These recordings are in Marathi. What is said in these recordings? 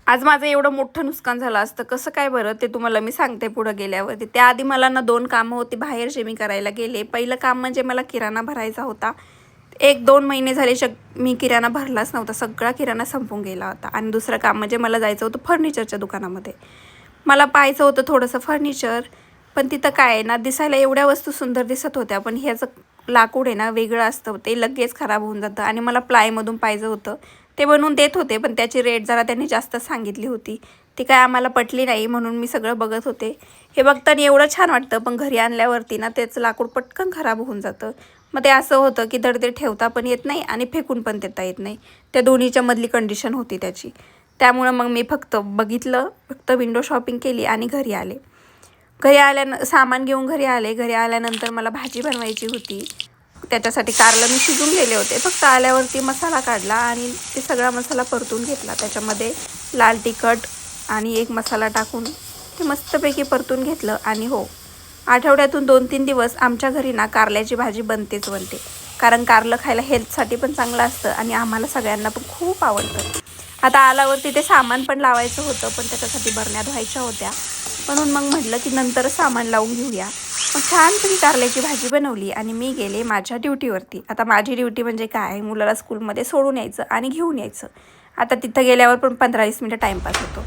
आज माझं एवढं मोठं नुकसान झालं असतं कसं काय बरं, ते तुम्हाला मी सांगते पुढं गेल्यावरती. त्याआधी मला ना 2 कामं होती बाहेर जे मी करायला गेले. पहिलं काम म्हणजे मला किराणा भरायचा होता. 1-2 महिने झाले मी किराणा भरलाच नव्हता. सगळा किराणा संपून गेला होता. आणि दुसरं काम म्हणजे मला जायचं होतं फर्निचरच्या दुकानामध्ये. मला पाहायचं होतं थोडंसं फर्निचर, पण तिथं काय आहे ना, दिसायला एवढ्या वस्तू सुंदर दिसत होत्या, पण ह्याचं लाकूड आहे ना वेगळं असतं, ते लगेच खराब होऊन जातं. आणि मला प्लायमधून पाहिजे होतं, ते बनवून देत होते, पण त्याची रेट जरा त्यांनी जास्त सांगितली होती. ती काय आम्हाला पटली नाही, म्हणून मी सगळं बघत होते. हे बघताना एवढं छान वाटतं, पण घरी आणल्यावरती ना त्याचं लाकूड पटकन खराब होऊन जातं. मग ते असं होतं की धड ते ठेवता पण येत नाही आणि फेकून पण देता येत नाही. त्या दोन्हीच्या मधली कंडिशन होती त्याची. त्यामुळं मग मी फक्त बघितलं, फक्त विंडो शॉपिंग केली आणि घरी आले. सामान घेऊन घरी आले. घरी आल्यानंतर मला भाजी बनवायची होती. त्याच्यासाठी कारलं मी शिजून गेले होते. फक्त आल्यावरती मसाला काढला आणि ते सगळा मसाला परतून घेतला. त्याच्यामध्ये लाल तिखट आणि एक मसाला टाकून ते मस्तपैकी परतून घेतलं. आणि हो, आठवड्यातून 2-3 दिवस आमच्या घरी ना कारल्याची भाजी बनतेच बनते. कारण कारलं खायला हेल्थसाठी पण चांगलं असतं आणि आम्हाला सगळ्यांना पण खूप आवडतं. आता आल्यावरती ते सामान पण लावायचं होतं, पण त्याच्यासाठी बरण्या धुवायच्या होत्या. म्हणून मग म्हटलं की नंतर सामान लावून घेऊया. मग छानपैकी कारल्याची भाजी बनवली आणि मी गेले माझ्या ड्युटीवरती. आता माझी ड्युटी म्हणजे काय, मुलाला स्कूलमध्ये सोडून यायचं आणि घेऊन यायचं. आता तिथं गेल्यावर पण 15-20 मिनिटं टाईमपास होतो.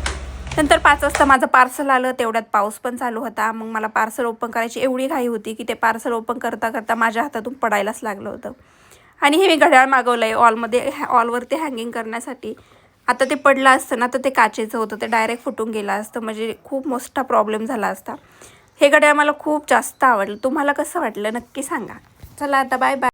नंतर 5 वाजता माझं पार्सल आलं. तेवढ्यात पाऊस पण चालू होता. मग मला पार्सल ओपन करायची एवढी घाई होती की ते पार्सल ओपन करता करता माझ्या हातातून पडायलाच लागलं होतं. आणि हे मी घड्याळ मागवलं आहे ऑलवरती हँगिंग करण्यासाठी. आता ते पडलं असतं ना तर ते काचेचं होतं, ते डायरेक्ट फुटून गेलं असतं, म्हणजे खूप मोठा प्रॉब्लेम झाला असता. हे घड्याळ मला खूप जास्त आवडलं. तुम्हाला कसं वाटलं नक्की सांगा. चला आता बाय बाय.